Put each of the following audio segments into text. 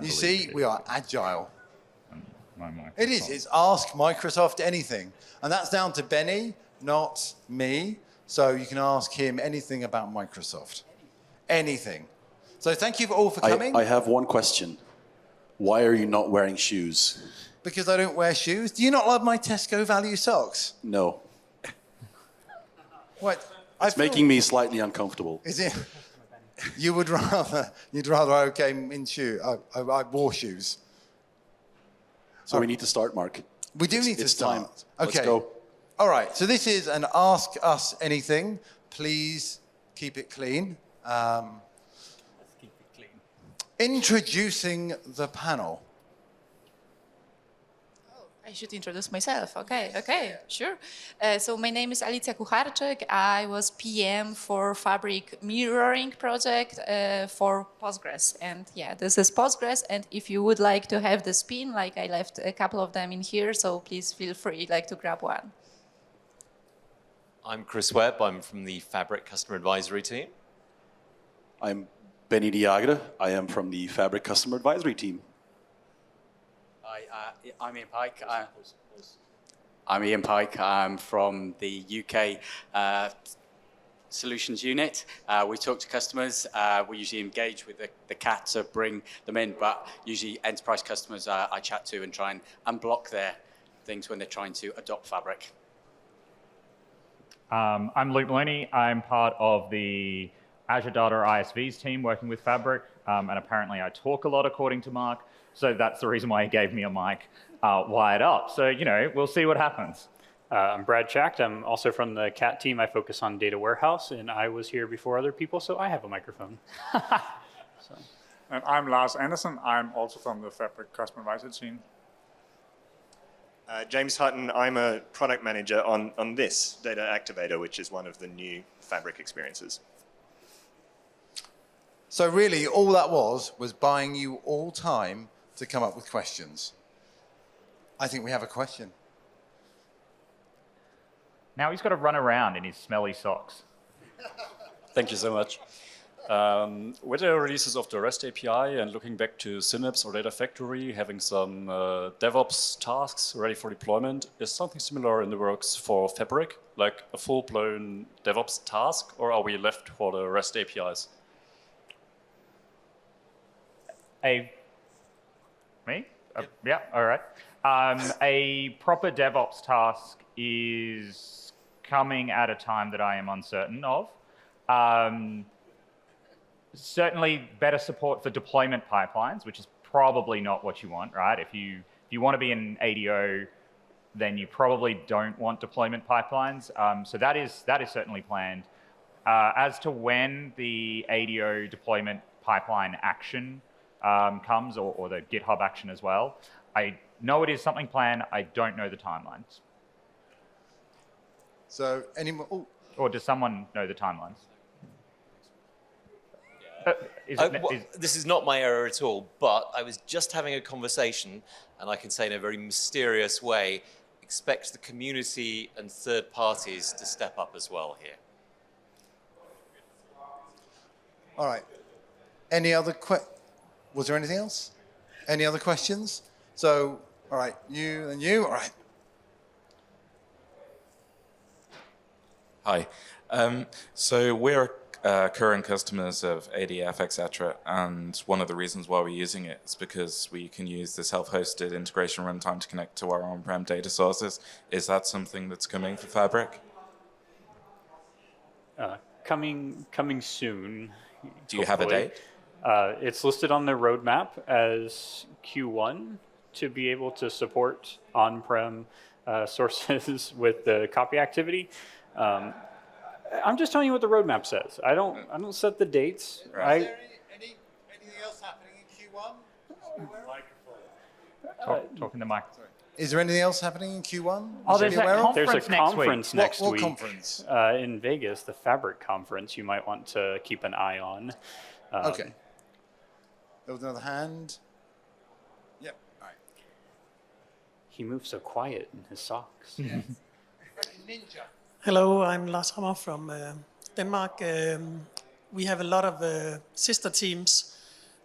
You see, we are agile. It is. It's ask Microsoft anything. And that's down to Benny, not me. So you can ask him anything about Microsoft. Anything. So thank you all for coming. I have one question. Why are you not wearing shoes? Because I don't wear shoes. Do you not love my Tesco value socks? No. What? It's making me slightly uncomfortable. Is it? You'd rather I came in shoes. I wore shoes. So we need to start, Mark. We do need to start. Time. Okay. Let's go. All right. So this is an Ask Us Anything. Please keep it clean. Let's keep it clean. Introducing the panel. I should introduce myself. Okay, sure. So my name is Alicja Kucharczyk. I was PM for Fabric mirroring project for Postgres. And yeah, this is Postgres. And if you would like to have the spin, like I left a couple of them in here, so please feel free to grab one. I'm Chris Webb. I'm from the Fabric Customer Advisory team. I'm Benny Diagra. I am from the Fabric Customer Advisory team. I'm Ian Pike. I'm Ian Pike. I'm from the UK Solutions Unit. We talk to customers. We usually engage with the CAT to bring them in, but usually enterprise customers I chat to and try and unblock their things when they're trying to adopt Fabric. I'm Luke Maloney. I'm part of the Azure Data ISVs team working with Fabric, and apparently I talk a lot according to Mark. So that's the reason why he gave me a mic wired up. So, we'll see what happens. I'm Brad Schacht. I'm also from the CAT team. I focus on data warehouse, and I was here before other people, so I have a microphone. And I'm Lars Andersen. I'm also from the Fabric Customer Advisory team. James Hutton. I'm a product manager on this Data Activator, which is one of the new Fabric experiences. So really, all that was buying you all time to come up with questions. I think we have a question. Now he's got to run around in his smelly socks. Thank you so much. With the releases of the REST API and looking back to Synapse or Data Factory, having some DevOps tasks ready for deployment, is something similar in the works for Fabric, like a full-blown DevOps task, or are we left for the REST APIs? Yeah, all right. A proper DevOps task is coming at a time that I am uncertain of. Certainly better support for deployment pipelines, which is probably not what you want, right? If you want to be an ADO, then you probably don't want deployment pipelines. So that is certainly planned. As to when the ADO deployment pipeline action comes, or the GitHub action as well, I know it is something planned. I don't know the timelines. So any more? Oh. Or does someone know the timelines? This is not my area at all, but I was just having a conversation, and I can say in a very mysterious way, expect the community and third parties to step up as well here. All right. Any other was there anything else? Any other questions? So, all right, you and you, all right. Hi. So we're current customers of ADF, etc. And one of the reasons why we're using it is because we can use the self-hosted integration runtime to connect to our on-prem data sources. Is that something that's coming for Fabric? Coming soon. Do you have a date? It's listed on the roadmap as Q1 to be able to support on-prem sources with the copy activity. I'm just telling you what the roadmap says. I don't set the dates. Right. Is there anything else happening in Q1? Talking to Mike. Sorry. Is there anything else happening in Q1? Oh, there's a conference next week. What conference? In Vegas, the Fabric conference. You might want to keep an eye on. Okay. There was another hand. Yep. All right. He moves so quiet in his socks. Yes. Ninja. Hello, I'm Lars Hammer from Denmark. We have a lot of sister teams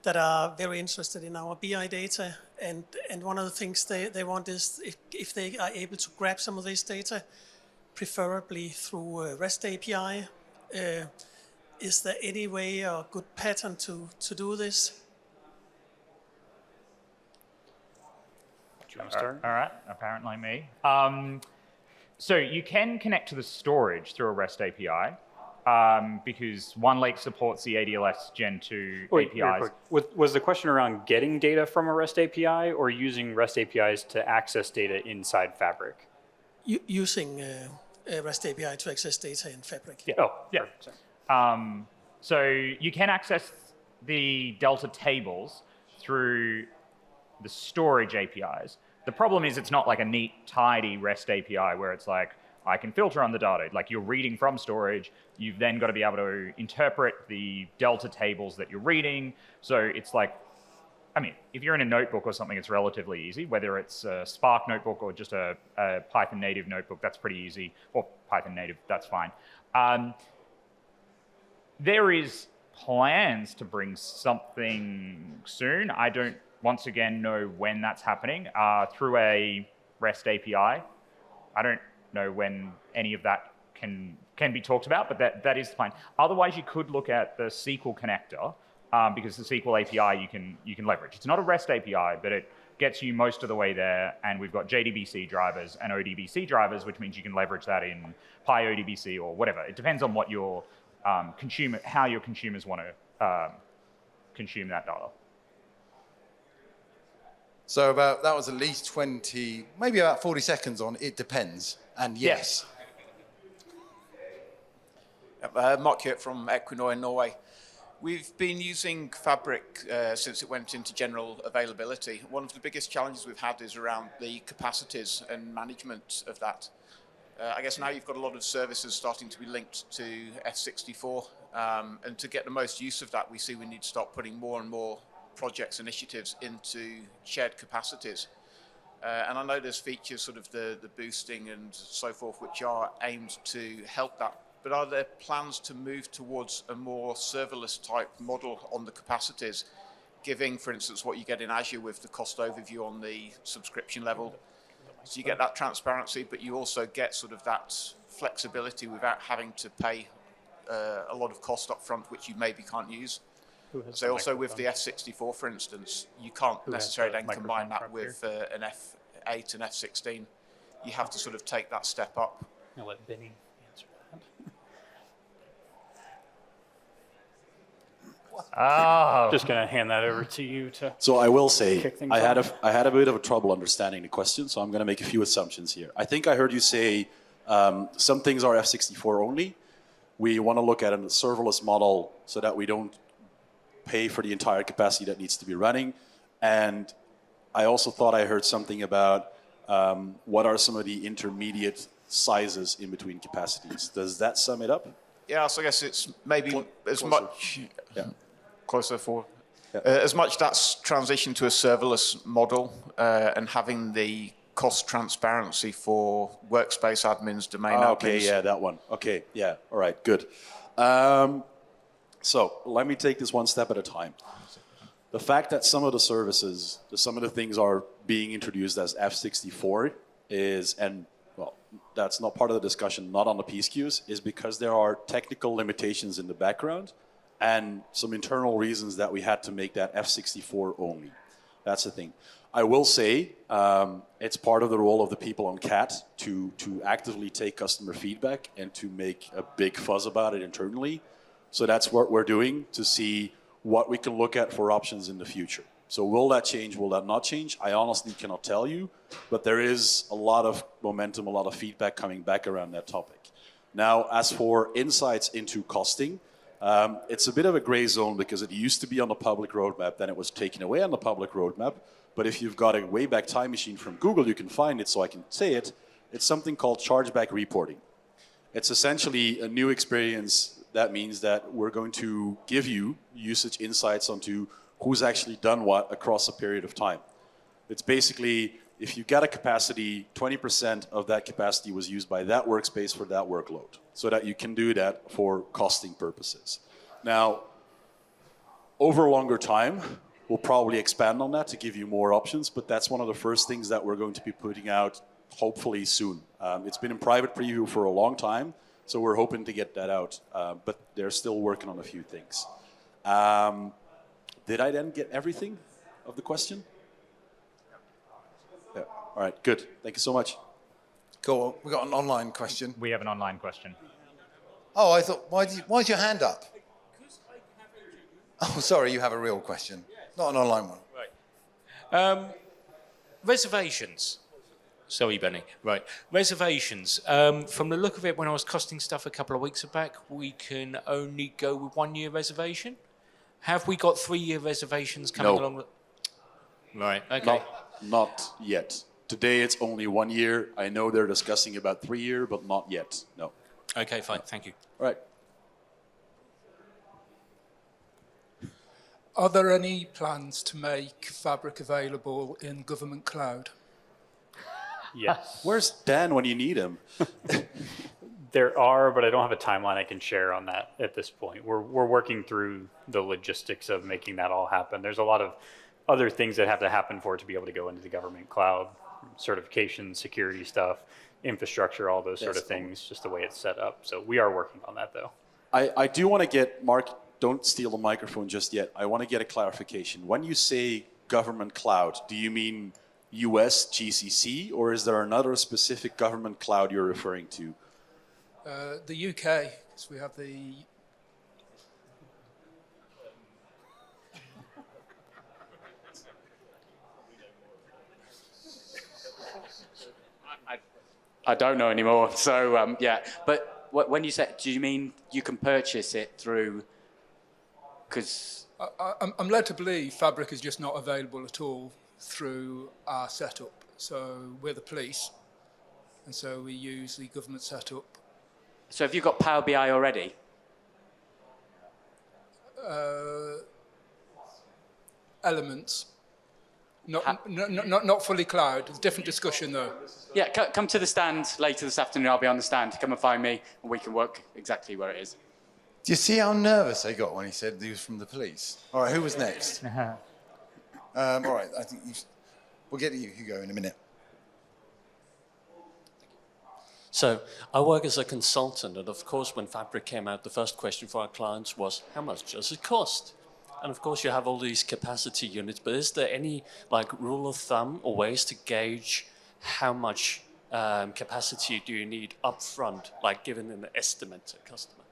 that are very interested in our BI data. And one of the things they want is if they are able to grab some of this data, preferably through a REST API. Is there any way or good pattern to do this? Do you want to start? All right, apparently me. So you can connect to the storage through a REST API because OneLake supports the ADLS Gen 2 APIs. Was the question around getting data from a REST API or using REST APIs to access data inside Fabric? Using a REST API to access data in Fabric. Yeah. Oh, yeah. Sorry. So you can access the Delta tables through the storage APIs. The problem is it's not like a neat, tidy REST API where it's like, I can filter on the data. Like you're reading from storage, you've then got to be able to interpret the Delta tables that you're reading. So it's like, I mean, if you're in a notebook or something, it's relatively easy. Whether it's a Spark notebook or just a Python native notebook, that's pretty easy. Or Python native, that's fine. There is plans to bring something soon. I don't, once again, know when that's happening through a REST API. I don't know when any of that can be talked about, but that is the plan. Otherwise, you could look at the SQL connector because the SQL API you can leverage. It's not a REST API, but it gets you most of the way there. And we've got JDBC drivers and ODBC drivers, which means you can leverage that in PyODBC or whatever. It depends on what your how your consumers want to consume that data. So that was at least 20, maybe about 40 seconds on it depends. And yes. Mark Hjort from Equinor in Norway. We've been using Fabric since it went into general availability. One of the biggest challenges we've had is around the capacities and management of that. I guess now you've got a lot of services starting to be linked to F64, and to get the most use of that, we see we need to start putting more and more projects, initiatives into shared capacities. And I know there's features, sort of the boosting and so forth, which are aimed to help that. But are there plans to move towards a more serverless type model on the capacities, giving, for instance, what you get in Azure with the cost overview on the subscription level? So you get that transparency, but you also get sort of that flexibility without having to pay a lot of cost up front, which you maybe can't use. So also with the F64, for instance, you can't necessarily then combine that with an F8 and F16. You have to sort of take that step up. I'll let Benny answer that. Just going to hand that over to you to. So I will say, kick things I off. had a bit of a trouble understanding the question, so I'm going to make a few assumptions here. I think I heard you say some things are F64 only. We want to look at a serverless model so that we don't pay for the entire capacity that needs to be running. And I also thought I heard something about what are some of the intermediate sizes in between capacities. Does that sum it up? Yeah, so I guess it's maybe as much closer for Yeah. as much that's transition to a serverless model and having the cost transparency for workspace admins, domain admins. Okay, yeah, that one. Okay, yeah, all right, good. So let me take this one step at a time. The fact that some of the services, some of the things are being introduced as F64 is, and well, that's not part of the discussion, not on the piece queues, is because there are technical limitations in the background and some internal reasons that we had to make that F64 only. That's the thing. I will say it's part of the role of the people on CAT to actively take customer feedback and to make a big fuzz about it internally. So that's what we're doing to see what we can look at for options in the future. So will that change? Will that not change? I honestly cannot tell you, but there is a lot of momentum, a lot of feedback coming back around that topic. Now, as for insights into costing, it's a bit of a gray zone because it used to be on the public roadmap, then it was taken away on the public roadmap. But if you've got a Wayback Time Machine from Google, you can find it, so I can say it. It's something called chargeback reporting. It's essentially a new experience. That means that we're going to give you usage insights onto who's actually done what across a period of time. It's basically, if you get a capacity, 20% of that capacity was used by that workspace for that workload, so that you can do that for costing purposes. Now, over a longer time, we'll probably expand on that to give you more options, but that's one of the first things that we're going to be putting out hopefully soon. It's been in private preview for a long time, so we're hoping to get that out, but they're still working on a few things. Did I then get everything of the question? Yeah. All right, good. Thank you so much. Cool. We got an online question. We have an online question. Oh, I thought, why's your hand up? Oh, sorry, you have a real question, not an online one. Right. Reservations. Sorry, Benny. Right. Reservations. From the look of it, when I was costing stuff a couple of weeks back, we can only go with 1 year reservation. Have we got 3 year reservations coming along? Right. Okay. Not yet. Today it's only 1 year. I know they're discussing about 3 year, but not yet. No. Okay, fine. Thank you. All right. Are there any plans to make Fabric available in government cloud? Yes. Where's Dan when you need him? There are, but I don't have a timeline I can share on that at this point. We're working through the logistics of making that all happen. There's a lot of other things that have to happen for it to be able to go into the government cloud, certification, security stuff, infrastructure, all those sort of things, just the way it's set up. So we are working on that, though. I do want to get, Mark, don't steal the microphone just yet. I want to get a clarification. When you say government cloud, do you mean US GCC, or is there another specific government cloud you're referring to? The UK, because we have the... I don't know anymore, so yeah. But when you say, do you mean you can purchase it through, because... I'm led to believe Fabric is just not available at all through our setup. So we're the police, and so we use the government setup. So have you got Power BI already? Elements. Not fully cloud. It's a different discussion, though. Yeah, come to the stand later this afternoon. I'll be on the stand. Come and find me, and we can work exactly where it is. Do you see how nervous I got when he said he was from the police? All right, who was next? All right, I think we'll get to you, Hugo, in a minute. So I work as a consultant, and of course, when Fabric came out, the first question for our clients was, how much does it cost? And of course, you have all these capacity units, but is there any rule of thumb or ways to gauge how much capacity do you need upfront, like given an estimate to a customer?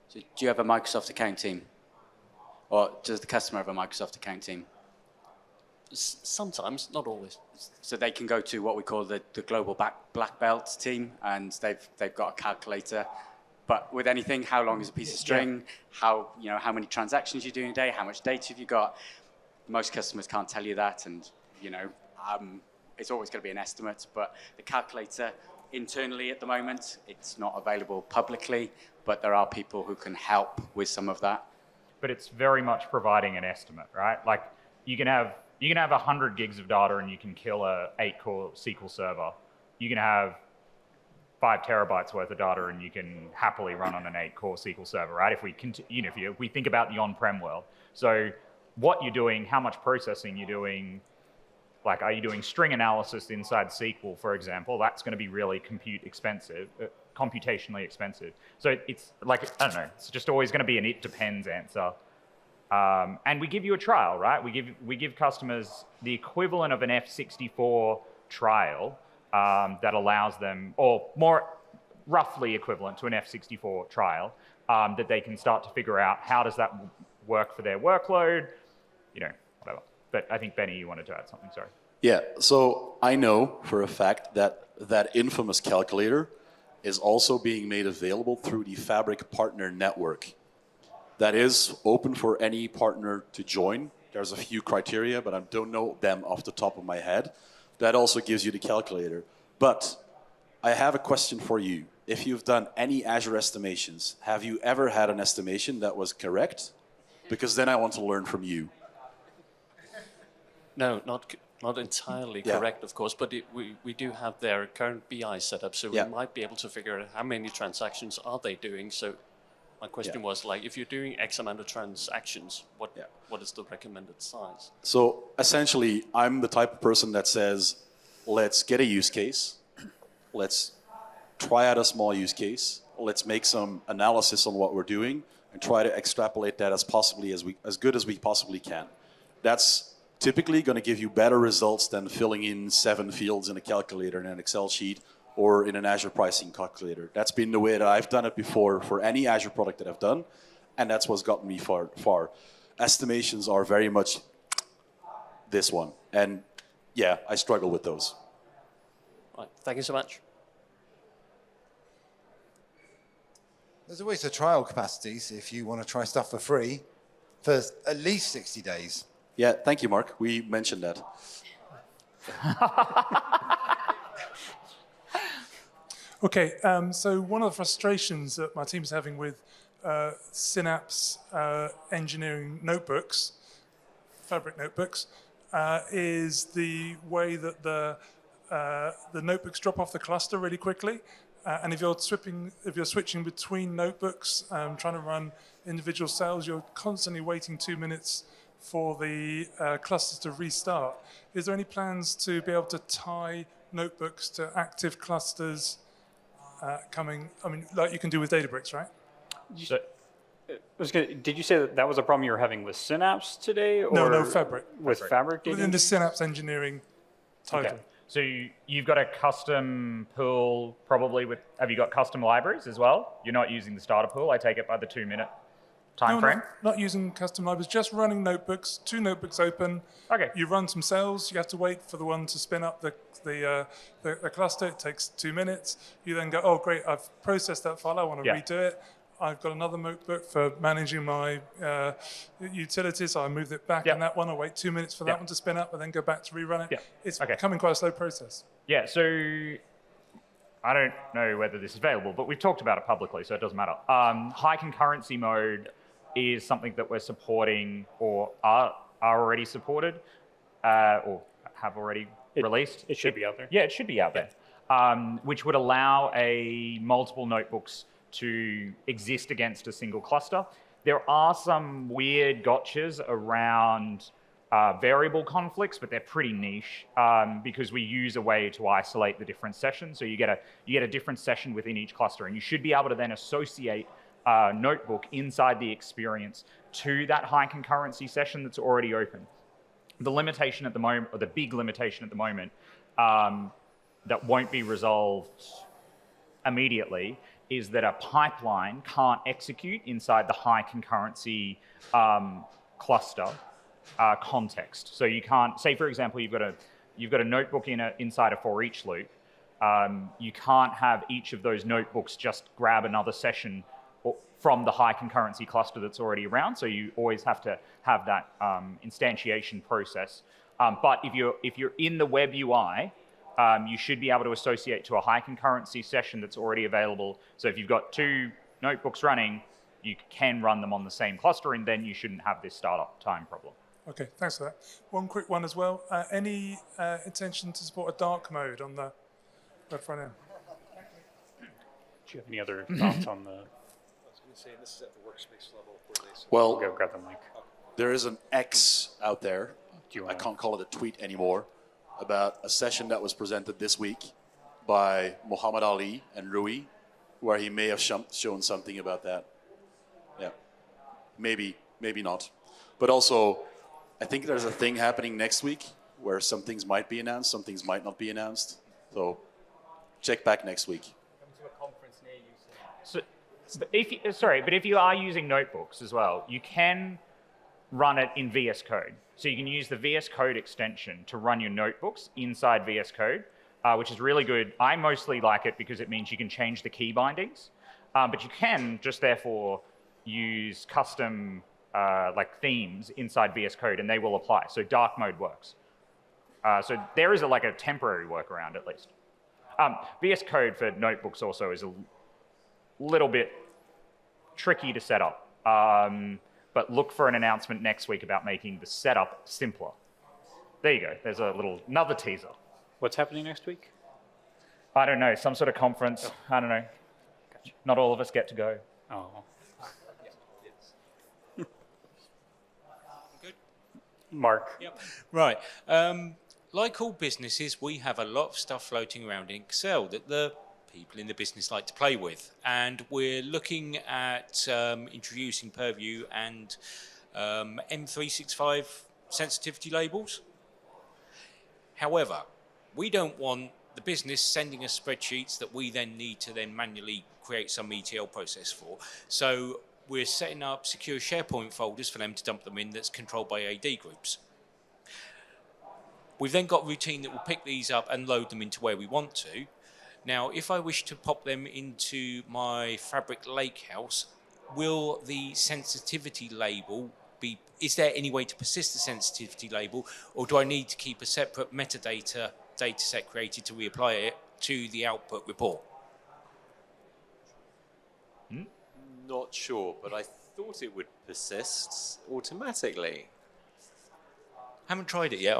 So do you have a Microsoft account team? Or does the customer have a Microsoft account team? Sometimes, not always. So they can go to what we call the global black belt team, and they've got a calculator. But with anything, how long is a piece of string? How many transactions you're doing a day? How much data have you got? Most customers can't tell you that, and it's always going to be an estimate. But the calculator internally at the moment, it's not available publicly, but there are people who can help with some of that. But it's very much providing an estimate, right? Like you can have 100 gigs of data and you can kill a 8-core SQL server. You can have 5 terabytes worth of data and you can happily run on an 8-core SQL server, right? If we think about the on-prem world. So what you're doing, how much processing you're doing, like are you doing string analysis inside SQL, for example? That's going to be really computationally expensive. So it's like, I don't know, it's just always going to be an it depends answer. And we give you a trial, right? We give customers the equivalent of an F64 trial that allows them, or more roughly equivalent to an F64 trial, that they can start to figure out how does that work for their workload, whatever. But I think, Benny, you wanted to add something, sorry. Yeah, so I know for a fact that infamous calculator is also being made available through the Fabric Partner Network. That is open for any partner to join. There's a few criteria, but I don't know them off the top of my head. That also gives you the calculator. But I have a question for you. If you've done any Azure estimations, have you ever had an estimation that was correct? Because then I want to learn from you. No, not entirely correct, of course, but we do have their current BI setup, so we might be able to figure out how many transactions are they doing. So My question was like, if you're doing X amount of transactions, what is the recommended size? So essentially, I'm the type of person that says, let's get a use case, let's try out a small use case, let's make some analysis on what we're doing, and try to extrapolate that as good as we possibly can. That's typically going to give you better results than filling in 7 fields in a calculator in an Excel sheet or in an Azure pricing calculator. That's been the way that I've done it before for any Azure product that I've done, and that's what's gotten me far. Estimations are very much this one, and yeah, I struggle with those. Right, thank you so much. There's always the trial capacities if you want to try stuff for free for at least 60 days. Yeah, thank you, Mark. We mentioned that. Okay, so one of the frustrations that my team's having with Synapse engineering notebooks, Fabric notebooks, is the way that the notebooks drop off the cluster really quickly. And if you're switching between notebooks, trying to run individual cells, you're constantly waiting 2 minutes for the clusters to restart. Is there any plans to be able to tie notebooks to active clusters like you can do with Databricks, right? So, did you say that was a problem you were having with Synapse today? Or No, Fabric. With Fabric? Within the Synapse engineering title. Okay. So you've got a custom pool probably with, have you got custom libraries as well? You're not using the starter pool, I take it, by the 2-minute time frame? Not using custom libraries, just running notebooks, 2 notebooks open. Okay. You run some cells, you have to wait for the one to spin up the cluster, it takes 2 minutes. You then go, oh great, I've processed that file, I want to redo it. I've got another notebook for managing my utilities, so I moved it back in that one. I wait 2 minutes for that one to spin up and then go back to rerun it. It's becoming quite a slow process. Yeah, so I don't know whether this is available, but we've talked about it publicly, so it doesn't matter. High concurrency mode is something that we're supporting or are already supported or have already released. It should be out there. Yeah, it should be out there, which would allow multiple notebooks to exist against a single cluster. There are some weird gotchas around variable conflicts, but they're pretty niche because we use a way to isolate the different sessions. So you get a different session within each cluster, and you should be able to then associate a notebook inside the experience to that high concurrency session that's already open. The limitation at the moment, or the big limitation at the moment, that won't be resolved immediately, is that a pipeline can't execute inside the high concurrency cluster context. So you can't, say for example, you've got a notebook inside a for each loop. You can't have each of those notebooks just grab another session from the high concurrency cluster that's already around. So you always have to have that instantiation process. But if you're in the web UI, you should be able to associate to a high concurrency session that's already available. So if you've got 2 notebooks running, you can run them on the same cluster, and then you shouldn't have this startup time problem. Okay, thanks for that. One quick one as well. Any intention to support a dark mode on the web front end? Do you have any other thoughts on the... I was going to say, this is at the workspace level. Well, go grab the mic. There is an X out there. I can't call it a tweet anymore, about a session that was presented this week by Muhammad Ali and Rui, where he may have shown something about that. Yeah, maybe not. But also, I think there's a thing happening next week where some things might be announced, some things might not be announced. So check back next week. Come to a conference near you. So, but if you are using notebooks as well, you can run it in VS Code. So you can use the VS Code extension to run your notebooks inside VS Code, which is really good. I mostly like it because it means you can change the key bindings, but you can just therefore use custom like themes inside VS Code, and they will apply. So dark mode works. So there is a temporary workaround at least. VS Code for notebooks also is a little bit tricky to set up. But look for an announcement next week about making the setup simpler. There you go. There's another teaser. What's happening next week? I don't know. Some sort of conference. I don't know. Gotcha. Not all of us get to go. Oh. Mark. Yep. Right. Like all businesses, we have a lot of stuff floating around in Excel that the people in the business like to play with. And we're looking at introducing Purview and M365 sensitivity labels. However, we don't want the business sending us spreadsheets that we then need to then manually create some ETL process for. So we're setting up secure SharePoint folders for them to dump them in that's controlled by AD groups. We've then got a routine that will pick these up and load them into where we want to. Now, if I wish to pop them into my Fabric Lakehouse, will the sensitivity label be, is there any way to persist the sensitivity label, or do I need to keep a separate metadata data set created to reapply it to the output report? Not sure, but I thought it would persist automatically. Haven't tried it yet.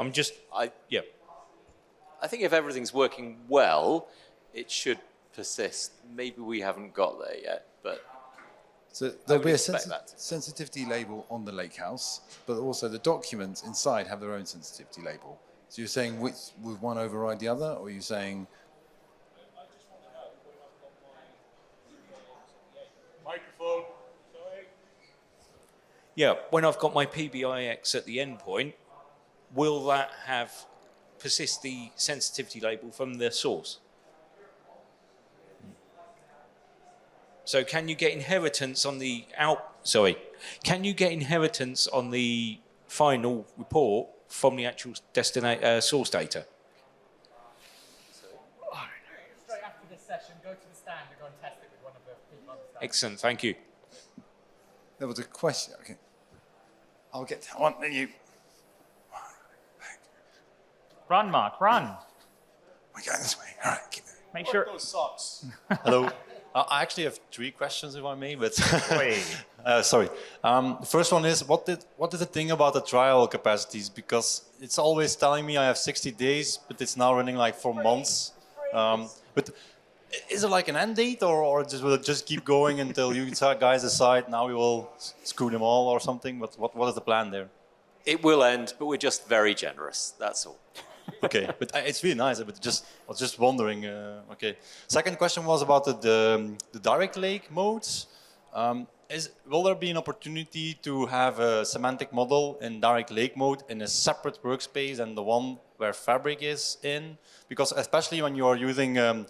I think if everything's working well, it should persist. Maybe we haven't got there yet, but so there'll be a sensitivity label on the Lakehouse, but also the documents inside have their own sensitivity label. So you're saying which would one override the other, or are you saying? Microphone. Sorry. Yeah, when I've got my PBIX at the endpoint, will that have persist the sensitivity label from the source? So can you get inheritance on the can you get inheritance on the final report from the actual source data? Straight after this session, go to the stand and go and test it with one of the people on the stand. Excellent, thank you. There was a question. Okay, I'll get that one. You. Run, Mark, run. We're going this way. All right, keep it. Make sure. Those socks. Hello. I actually have 3 questions, if I may, but sorry. The first one is, what is the thing about the trial capacities? Because it's always telling me I have 60 days, but it's now running like 4 months. But is it like an end date, or will it just keep going until you guys decide now we will screw them all or something? What is the plan there? it will end, but we're just very generous, that's all. Okay, but it's really nice. But I was just wondering. Okay. Second question was about the direct lake modes. Will there be an opportunity to have a semantic model in direct lake mode in a separate workspace than the one where Fabric is in? Because especially when you are using a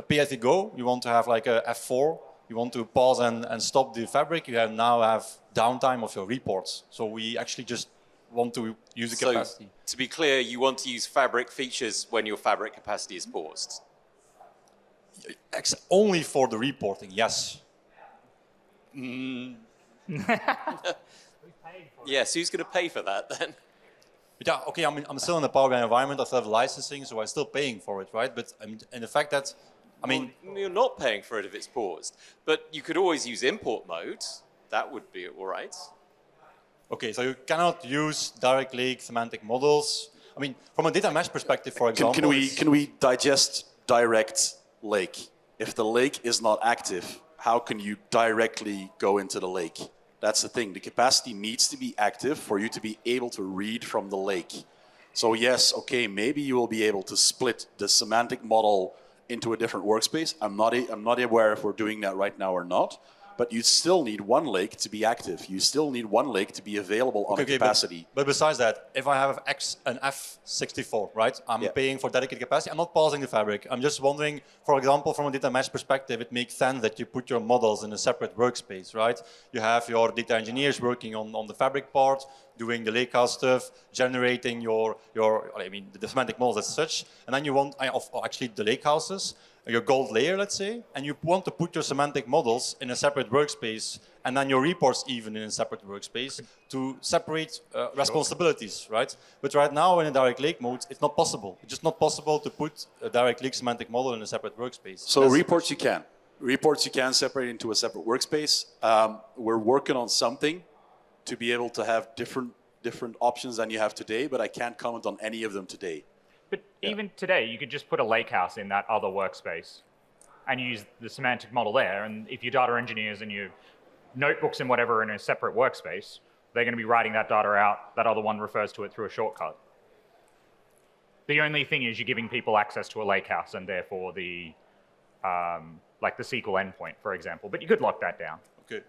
pay-as-you-go, you want to have like a F4. You want to pause and stop the Fabric. You now have downtime of your reports. So we actually just want to use the capacity. To be clear, you want to use Fabric features when your Fabric capacity is paused? Only for the reporting, yes. Yes, who's going to pay for that then? But yeah, okay, I'm still in the Power BI environment. I still have licensing, so I'm still paying for it, right? But in the fact that, Well, you're not paying for it if it's paused. But you could always use import mode. That would be all right. Okay, so you cannot use direct lake semantic models. I mean, from a data mesh perspective, for example. Can we digest direct lake? If the lake is not active, how can you directly go into the lake? That's the thing. The capacity needs to be active for you to be able to read from the lake. So yes, okay, maybe you will be able to split the semantic model into a different workspace. I'm not aware if we're doing that right now or not. But you still need one lake to be active. You still need one lake to be available on a capacity. But besides that, if I have an F64, right? I'm paying for dedicated capacity. I'm not pausing the Fabric. I'm just wondering, for example, from a data mesh perspective, it makes sense that you put your models in a separate workspace, right? You have your data engineers working on the Fabric part, doing the lakehouse stuff, generating the semantic models as such, and then you want actually the lakehouses. Your gold layer, let's say, and you want to put your semantic models in a separate workspace, and then your reports even in a separate workspace to separate responsibilities, right? But right now in a direct lake mode, it's not possible. It's just not possible to put a direct lake semantic model in a separate workspace. So reports you can. Reports you can separate into a separate workspace. We're working on something to be able to have different options than you have today, but I can't comment on any of them today. But even today, you could just put a lakehouse in that other workspace and use the semantic model there. And if your data engineers and your notebooks and whatever are in a separate workspace, they're going to be writing that data out. That other one refers to it through a shortcut. The only thing is you're giving people access to a lakehouse and therefore the like the SQL endpoint, for example. But you could lock that down. Okay.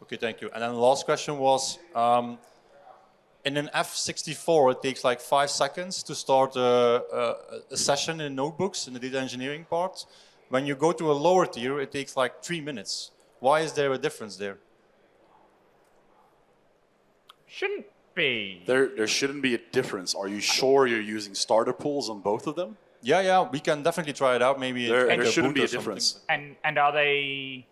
Okay, thank you. And then the last question was, in an F64, it takes like 5 seconds to start a session in notebooks in the data engineering part. When you go to a lower tier, it takes like 3 minutes. Why is there a difference there? Shouldn't be. There shouldn't be a difference. Are you sure you're using starter pools on both of them? Yeah, we can definitely try it out. Maybe there shouldn't be a difference. And are they?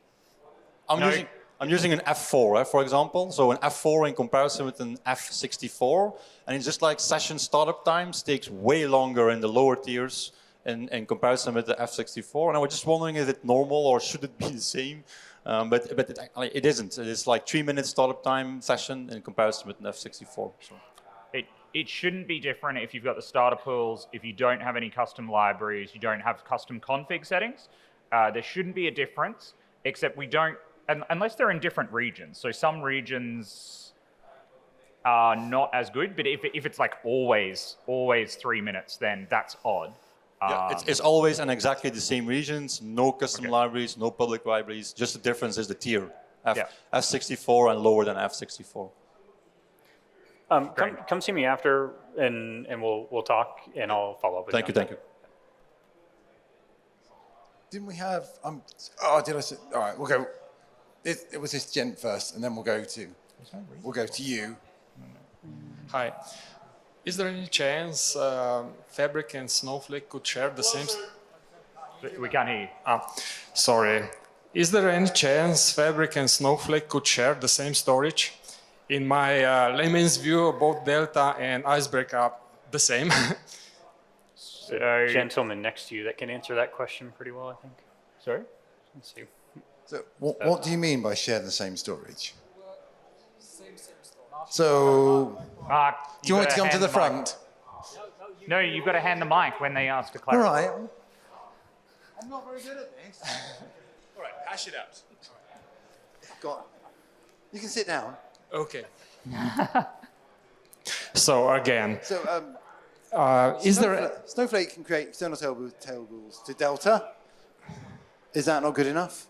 I'm using an F4, for example. So an F4 in comparison with an F64, and it's just like session startup times takes way longer in the lower tiers in comparison with the F64. And I was just wondering, is it normal or should it be the same? But it isn't. It's like 3 minutes startup time session in comparison with an F64. So. It shouldn't be different if you've got the starter pools, if you don't have any custom libraries, you don't have custom config settings. There shouldn't be a difference, except we don't, unless they're in different regions. So some regions are not as good, but if it's like always 3 minutes, then that's odd. Yeah, it's always in exactly the same regions, no custom libraries, no public libraries, just the difference is the tier, F64 and lower than F64. Come see me after, and we'll talk, and I'll follow up with you. Thank you. Didn't we have? Did I say? All right, we'll go. It was this gent first, and then we'll go to you. Hi. Is there any chance Fabric and Snowflake could share the same? We can't hear you. Sorry. Is there any chance Fabric and Snowflake could share the same storage? In my layman's view, both Delta and Iceberg are the same. So, gentleman next to you that can answer that question pretty well, I think. Sorry? Let's see. So, what do you mean by share the same storage? So, do you want to come to the front? No, you've got to hand the mic when they ask a question. All right. I'm not very good at this. All right, hash it out. You can sit down. Okay. So again. So, is there Snowflake can create external tables to Delta. Is that not good enough?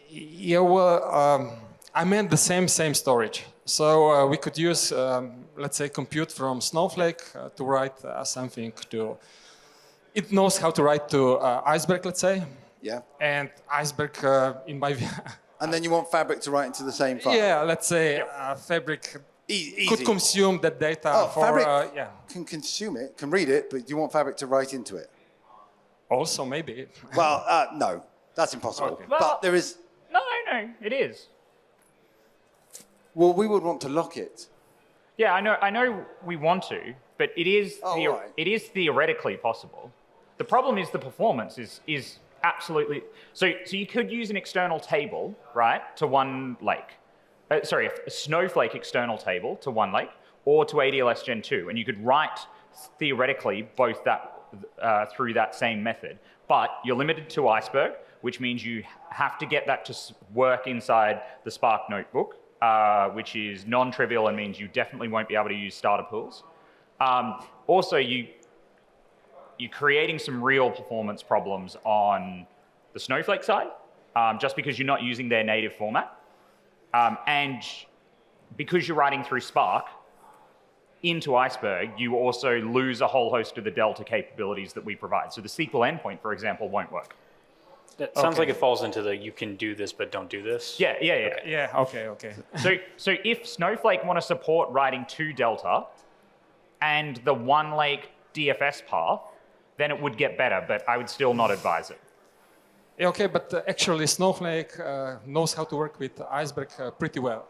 Yeah, well, I meant the same storage. So we could use, let's say, compute from Snowflake to write something to. It knows how to write to Iceberg, let's say. Yeah. And Iceberg, in my view. And then you want Fabric to write into the same file. Yeah, let's say Fabric could consume that data for. Fabric can consume it, can read it, but do you want Fabric to write into it? Also, maybe. Well, no, that's impossible. Okay. But there is. No, it is. Well, we would want to lock it. Yeah, I know we want to, but it is it is theoretically possible. The problem is the performance is absolutely. So you could use an external table, right, to one lake. A Snowflake external table to one lake, or to ADLS Gen 2, and you could write theoretically both that through that same method. But you're limited to Iceberg, which means you have to get that to work inside the Spark notebook, which is non-trivial and means you definitely won't be able to use starter pools. Also, you're creating some real performance problems on the Snowflake side, just because you're not using their native format. And because you're writing through Spark into Iceberg, you also lose a whole host of the Delta capabilities that we provide. So the SQL endpoint, for example, won't work. That sounds like it falls into the you can do this but don't do this. Yeah. Yeah, okay. So if Snowflake want to support writing to Delta and the one lake DFS path, then it would get better, but I would still not advise it. Okay, but actually Snowflake knows how to work with Iceberg pretty well.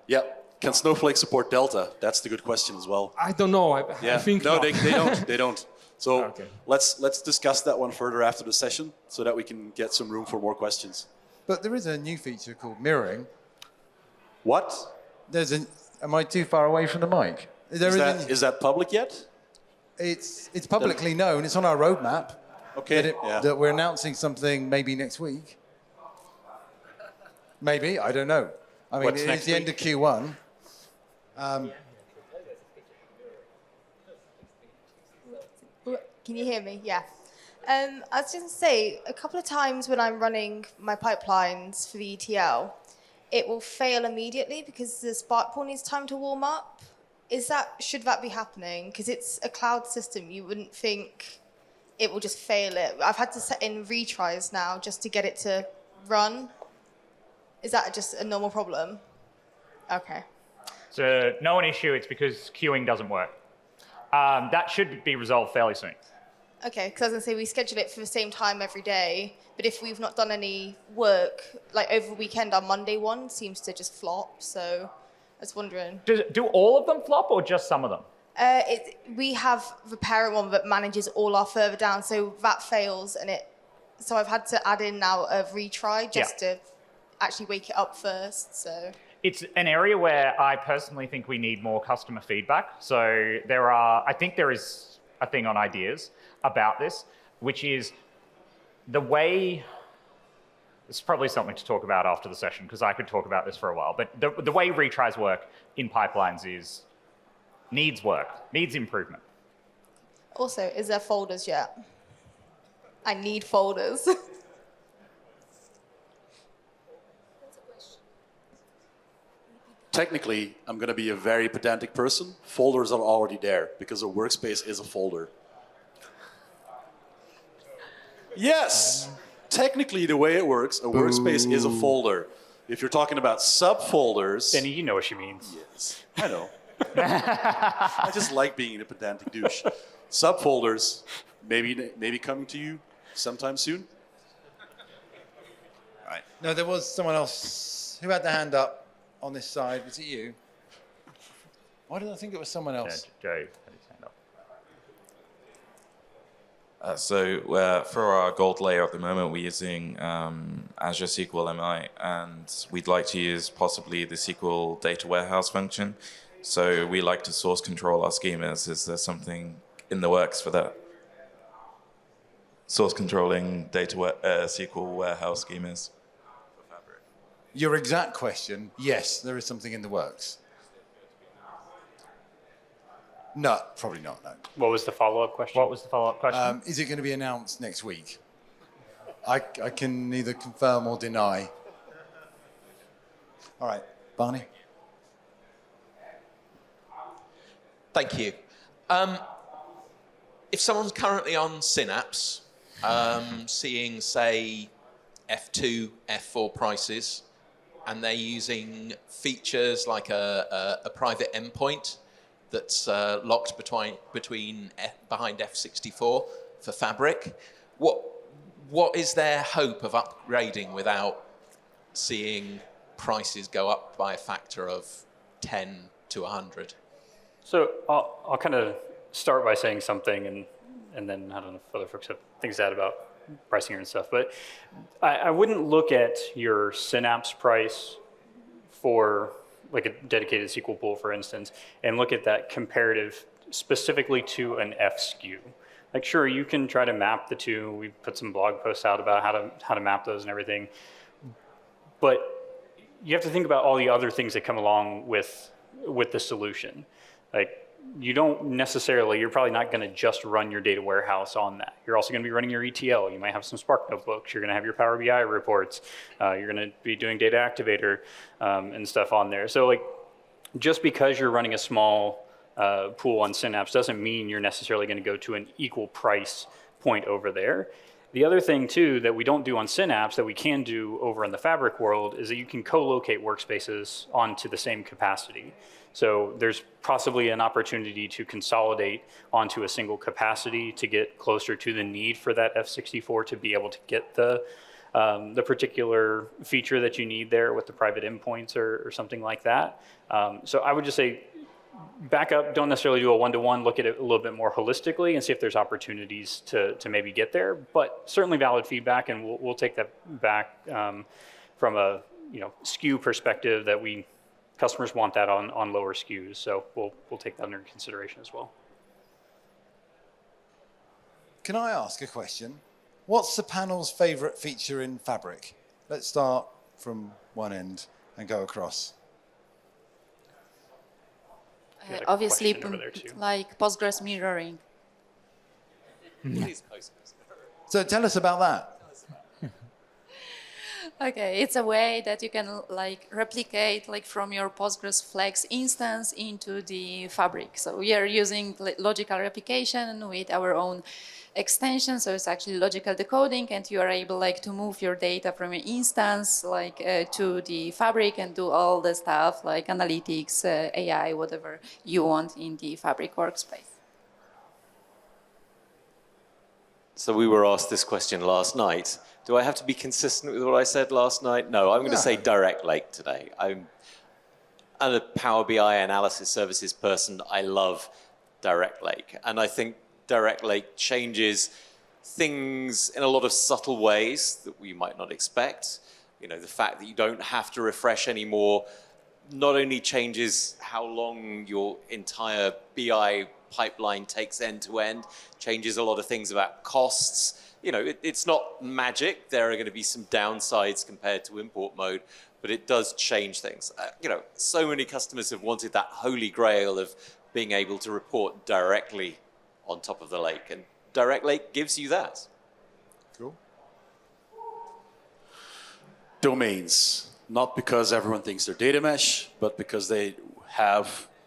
Yeah. Can Snowflake support Delta? That's the good question as well. I don't know. I think no, not. They don't. They don't. So let's discuss that one further after the session so that we can get some room for more questions. But there is a new feature called mirroring. What? Am I too far away from the mic? Is that public yet? It's publicly known. It's on our roadmap. Okay. That we're announcing something maybe next week. Maybe, I don't know. I mean, it's the end of Q1. Can you hear me? Yeah. I was just going to say, a couple of times when I'm running my pipelines for the ETL, it will fail immediately because the Spark pool needs time to warm up. Should that be happening? Because it's a cloud system, you wouldn't think it will just fail it. I've had to set in retries now just to get it to run. Is that just a normal problem? Okay. So no an issue, it's because queuing doesn't work. That should be resolved fairly soon. Okay, because I was going to say we schedule it for the same time every day, but if we've not done any work, like over the weekend, our Monday one seems to just flop, so I was wondering. Do all of them flop or just some of them? We have the parent one that manages all our further down, so that fails, so I've had to add in now a retry just to actually wake it up first, so. It's an area where I personally think we need more customer feedback. So I think there is a thing on ideas about this, which is the way, it's probably something to talk about after the session because I could talk about this for a while, but the way retries work in pipelines needs work, needs improvement. Also, is there folders yet? I need folders. Technically, I'm going to be a very pedantic person. Folders are already there because a workspace is a folder. Yes, technically the way it works, a workspace is a folder. If you're talking about subfolders... Benny, you know what she means. Yes, I know. I just like being a pedantic douche. Subfolders, maybe coming to you sometime soon. Right. No, there was someone else who had their hand up on this side. Was it you? Why did I think it was someone else? Joe had his hand up. So for our gold layer at the moment, we're using Azure SQL MI, and we'd like to use possibly the SQL data warehouse function. So we like to source control our schemas. Is there something in the works for that? Source controlling data SQL warehouse schemas. Your exact question, yes, there is something in the works. No, probably not, no. What was the follow-up question? What was the follow-up question? Is it going to be announced next week? I can neither confirm or deny. All right, Barney. Thank you. If someone's currently on Synapse, seeing, say, F2, F4 prices, and they're using features like a private endpoint that's locked behind F64 for Fabric, what is their hope of upgrading without seeing prices go up by a factor of 10 to 100? So I'll kind of start by saying something, and then I don't know if other folks have things to add about pricing and stuff, but I wouldn't look at your Synapse price for like a dedicated SQL pool, for instance, and look at that comparative specifically to an F SKU. Like, sure, you can try to map the two. We put some blog posts out about how to map those and everything, but you have to think about all the other things that come along with the solution. Like, you're probably not going to just run your data warehouse on that. You're also going to be running your ETL. You might have some Spark notebooks. You're going to have your Power BI reports. You're going to be doing Data Activator and stuff on there. So like, just because you're running a small pool on Synapse doesn't mean you're necessarily going to go to an equal price point over there. The other thing too that we don't do on Synapse that we can do over in the Fabric world is that you can co-locate workspaces onto the same capacity. So there's possibly an opportunity to consolidate onto a single capacity to get closer to the need for that F64 to be able to get the particular feature that you need there with the private endpoints or something like that. So I would just say, back up, don't necessarily do a one-to-one, look at it a little bit more holistically and see if there's opportunities to maybe get there, but certainly valid feedback, and we'll take that back from a SKU perspective that customers want that on lower SKUs, so we'll take that under consideration as well. Can I ask a question? What's the panel's favorite feature in Fabric? Let's start from one end and go across. obviously, question over there too. like Postgres mirroring. What is Postgres? So tell us about that. Okay, it's a way that you can like replicate like from your Postgres Flex instance into the Fabric. So we are using logical replication with our own extension. So it's actually logical decoding, and you are able like to move your data from your instance like to the Fabric and do all the stuff like analytics, AI, whatever you want in the Fabric workspace. So we were asked this question last night. Do I have to be consistent with what I said last night? No, I'm going to say Direct Lake today. I'm a Power BI analysis services person. I love Direct Lake. And I think Direct Lake changes things in a lot of subtle ways that we might not expect. You know, the fact that you don't have to refresh anymore not only changes how long your entire BI pipeline takes end to end, changes a lot of things about costs. You know, it's not magic. There are going to be some downsides compared to import mode, but it does change things. You know, so many customers have wanted that holy grail of being able to report directly on top of the lake, and Direct Lake gives you that. Cool. Domains, not because everyone thinks they're data mesh, but because they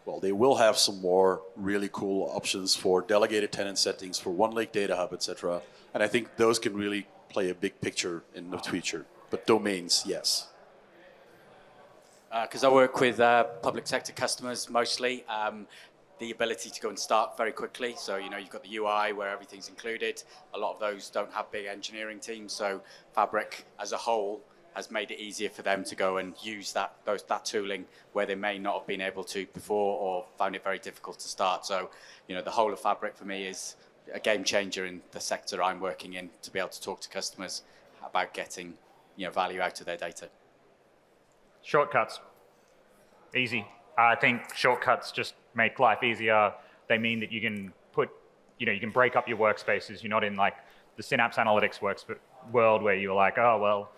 will have some more really cool options for delegated tenant settings for one lake data hub, etc. And I think those can really play a big picture in the future. But domains, yes. Because I work with public sector customers mostly, the ability to go and start very quickly. So, you know, you've got the UI where everything's included. A lot of those don't have big engineering teams. So Fabric as a whole has made it easier for them to go and use that tooling where they may not have been able to before or found it very difficult to start. So, you know, the whole of Fabric for me is a game changer in the sector I'm working in, to be able to talk to customers about getting, you know, value out of their data. Shortcuts. Easy. I think shortcuts just make life easier. They mean that you can put, you know, you can break up your workspaces. You're not in like the Synapse Analytics world where you're like, oh, well,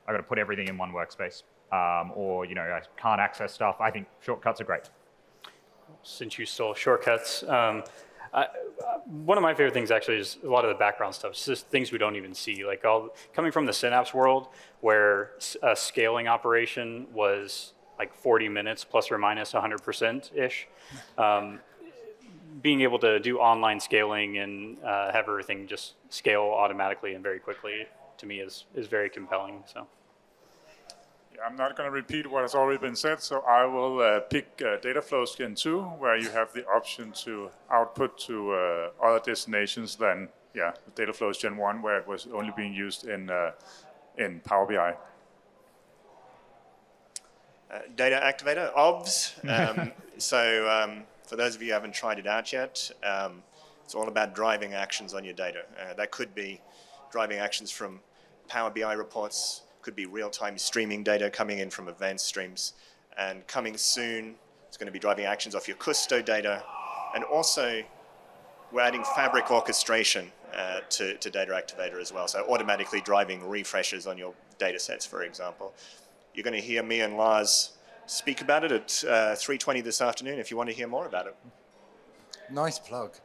I've got to put everything in one workspace. Or, you know, I can't access stuff. I think shortcuts are great. Since you stole shortcuts, one of my favorite things actually is a lot of the background stuff. It's just things we don't even see. Like coming from the Synapse world, where a scaling operation was like 40 minutes plus or minus 100%-ish. Being able to do online scaling and have everything just scale automatically and very quickly, to me is very compelling. So. I'm not going to repeat what has already been said, so I will pick Dataflow Gen 2, where you have the option to output to other destinations than Dataflow Gen 1, where it was only being used in Power BI. Data Activator, OBS. For those of you who haven't tried it out yet, it's all about driving actions on your data. That could be driving actions from Power BI reports, could be real-time streaming data coming in from event streams. And coming soon, it's going to be driving actions off your Custo data. And also, we're adding Fabric orchestration to Data Activator as well. So automatically driving refreshes on your data sets, for example. You're going to hear me and Lars speak about it at 3:20 this afternoon if you want to hear more about it. Nice plug.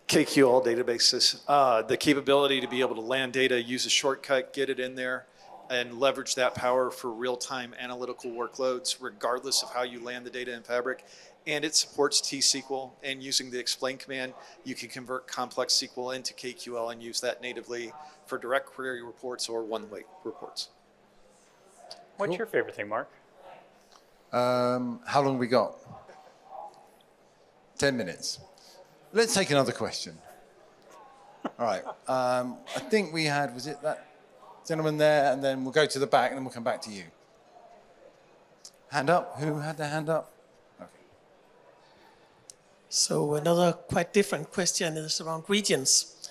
KQL databases, the capability to be able to land data, use a shortcut, get it in there, and leverage that power for real-time analytical workloads, regardless of how you land the data in Fabric. And it supports T-SQL, and using the explain command, you can convert complex SQL into KQL and use that natively for direct query reports or one-lake reports. What's your favorite thing, Mark? How long have we got? 10 minutes. Let's take another question. All right. I think we had, was it that gentleman there? And then we'll go to the back, and then we'll come back to you. Hand up. Who had their hand up? Okay. So another quite different question is around regions.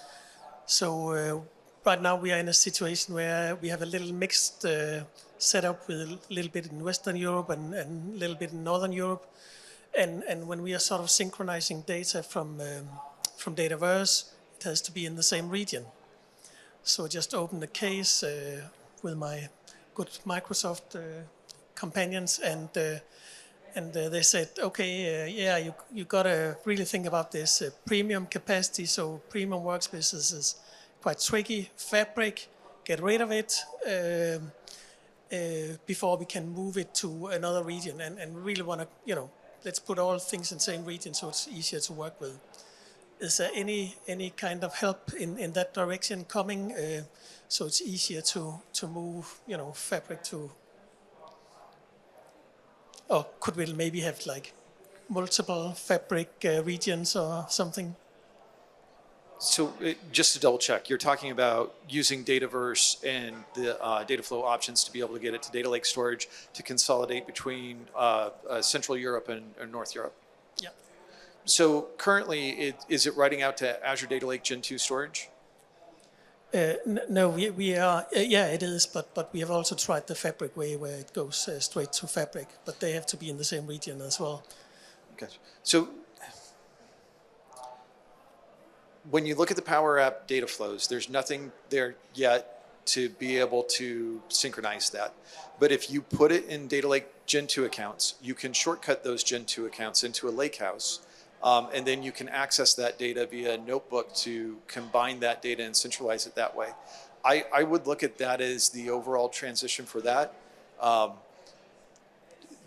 So right now we are in a situation where we have a little mixed setup with a little bit in Western Europe and a little bit in Northern Europe. And when we are sort of synchronizing data from Dataverse, it has to be in the same region. So just open the case with my good Microsoft companions, and and they said, okay, yeah, you got to really think about this premium capacity. So premium workspaces is quite tricky. Fabric, get rid of it before we can move it to another region. And we really want to, let's put all things in the same region so it's easier to work with. Is there any kind of help in that direction coming, so it's easier to move, Fabric to? Or could we maybe have like multiple Fabric regions or something? So just to double check, you're talking about using Dataverse and the data flow options to be able to get it to data lake storage to consolidate between Central Europe and North Europe. Yeah. So currently, is it writing out to Azure Data Lake Gen 2 storage? No, we are, yeah, it is, but we have also tried the Fabric way where it goes straight to Fabric, but they have to be in the same region as well. Okay. So when you look at the Power App data flows, there's nothing there yet to be able to synchronize that. But if you put it in Data Lake Gen 2 accounts, you can shortcut those Gen 2 accounts into a lakehouse. And then you can access that data via a notebook to combine that data and centralize it that way. I would look at that as the overall transition for that.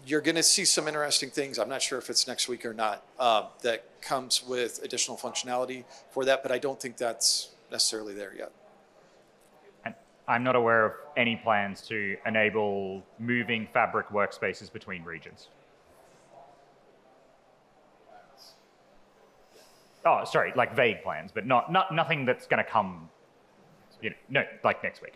You're going to see some interesting things. I'm not sure if it's next week or not, that comes with additional functionality for that, but I don't think that's necessarily there yet. I'm not aware of any plans to enable moving Fabric workspaces between regions. Oh, sorry, like vague plans, but nothing that's going to come, like next week.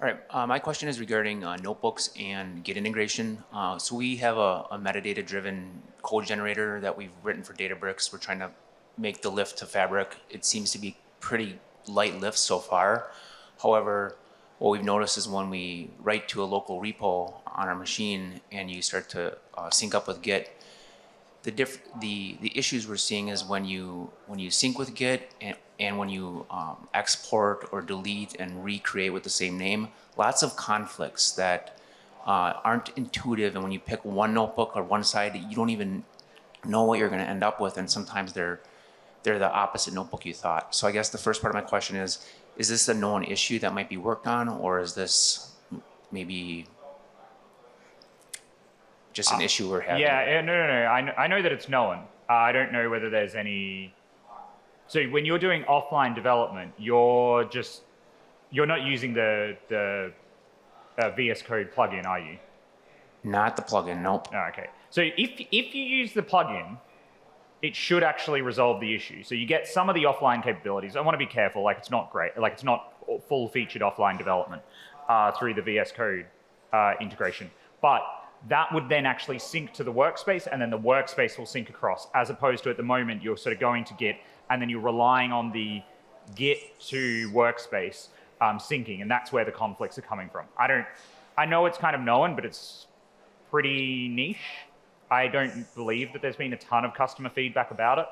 All right, my question is regarding notebooks and Git integration. So we have a metadata-driven code generator that we've written for Databricks. We're trying to make the lift to Fabric. It seems to be pretty light lift so far. However, what we've noticed is when we write to a local repo on our machine and you start to sync up with Git, the issues we're seeing is when you sync with Git and when you export or delete and recreate with the same name, lots of conflicts that aren't intuitive. And when you pick one notebook or one side, you don't even know what you're going to end up with. And sometimes they're the opposite notebook you thought. So I guess the first part of my question is this a known issue that might be worked on, or is this maybe just an issue we're having? Yeah, no. I know that it's known. I don't know whether there's any. So when you're doing offline development, you're not using the VS Code plugin, are you? Not the plugin, nope. Oh, okay. So if you use the plugin, it should actually resolve the issue. So you get some of the offline capabilities. I want to be careful, like it's not great, like it's not full-featured offline development through the VS Code integration. But that would then actually sync to the workspace, and then the workspace will sync across, as opposed to at the moment you're sort of going to Git, and then you're relying on the Git to workspace syncing, and that's where the conflicts are coming from. I know it's kind of known, but it's pretty niche. I don't believe that there's been a ton of customer feedback about it.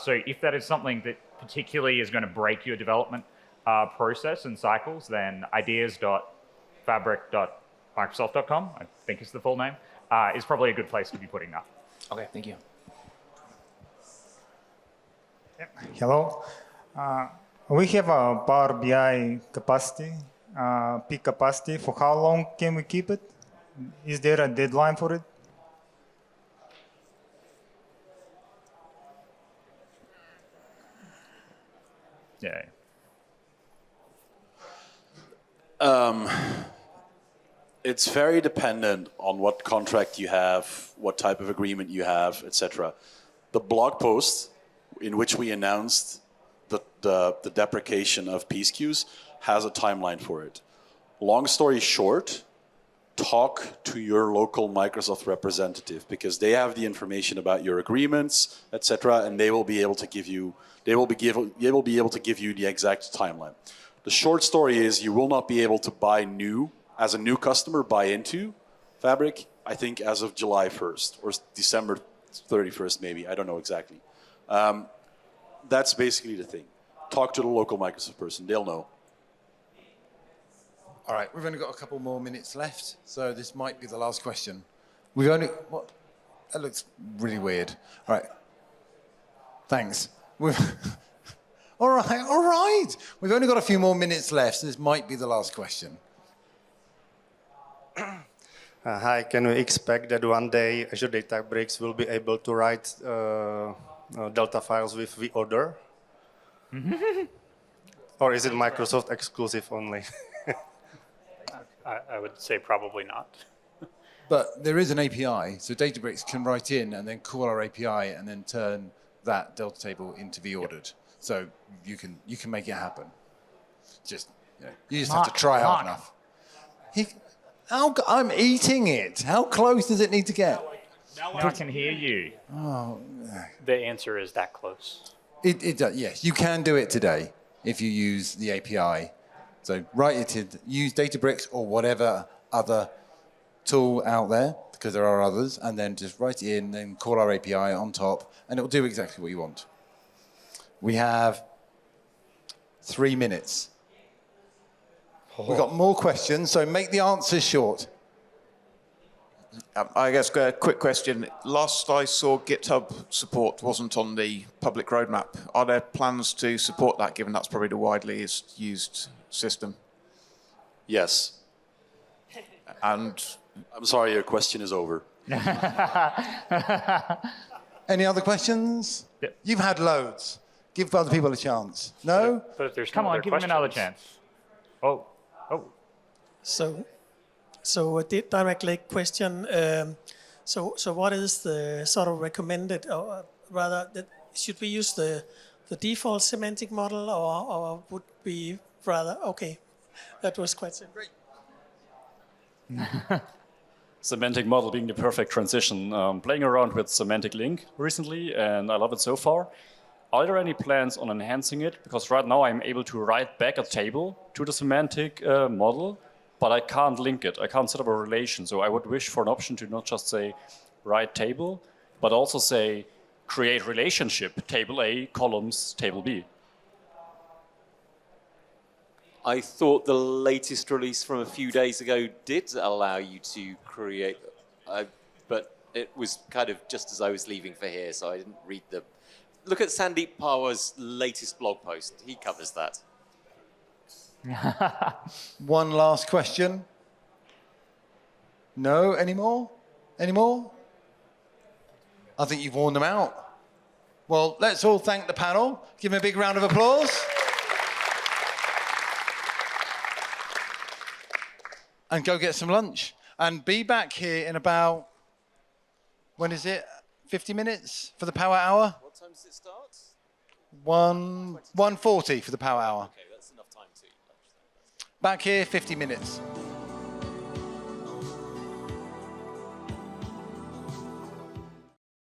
So if that is something that particularly is going to break your development process and cycles, then ideas.fabric.microsoft.com, I think is the full name, is probably a good place to be putting that. Okay, thank you. Hello. We have a Power BI capacity, peak capacity. For how long can we keep it? Is there a deadline for it? Yeah. It's very dependent on what contract you have, what type of agreement you have, etc. The blog post in which we announced the deprecation of peace queues has a timeline for it. Long story short, talk to your local Microsoft representative, because they have the information about your agreements, etc., and they will be able to give you the exact timeline. The short story is you will not be able to buy as a new customer, buy into Fabric, I think as of July 1st or December 31st maybe, I don't know exactly. That's basically the thing. Talk to the local Microsoft person, they'll know. All right, we've only got a couple more minutes left, so this might be the last question. We've only, what? That looks really weird. All right. Thanks. All right. We've only got a few more minutes left, so this might be the last question. Hi, can we expect that one day Azure Databricks will be able to write Delta files with vOrder? Or is it Microsoft exclusive only? I would say probably not. But there is an API, so Databricks can write in and then call our API and then turn that Delta table into vOrdered. So you can make it happen. You just have to try hard enough. I'm eating it. How close does it need to get? Now I can hear you. Oh. The answer is that close. It does, yes. You can do it today if you use the API. So use Databricks or whatever other tool out there, because there are others, and then just write it in, then call our API on top, and it will do exactly what you want. We have 3 minutes. We've got more questions, so make the answers short. I guess a quick question. Last I saw, GitHub support wasn't on the public roadmap. Are there plans to support that, given that's probably the widely used system? Yes. And I'm sorry, your question is over. Any other questions? Yep. You've had loads. Give other people a chance. No? But if there's Come on, give him another chance. Oh. So a direct link question. So what is the sort of recommended, or rather, should we use the default semantic model, or would we rather? Okay, that was quite simple. Semantic model being the perfect transition. Playing around with semantic link recently, and I love it so far. Are there any plans on enhancing it? Because right now I'm able to write back a table to the semantic model, but I can't link it. I can't set up a relation. So I would wish for an option to not just say write table, but also say create relationship, table A, columns, table B. I thought the latest release from a few days ago did allow you to create, but it was kind of just as I was leaving for here, so I didn't read the... Look at Sandeep Pawar's latest blog post. He covers that. One last question. No? Any more? Any more? I think you've worn them out. Well, let's all thank the panel. Give them a big round of applause. And go get some lunch. And be back here in about, when is it? 50 minutes for the power hour? What time does it start? 1:40 for the power hour. Okay, that's enough time to eat lunch then. Back here, 50 minutes.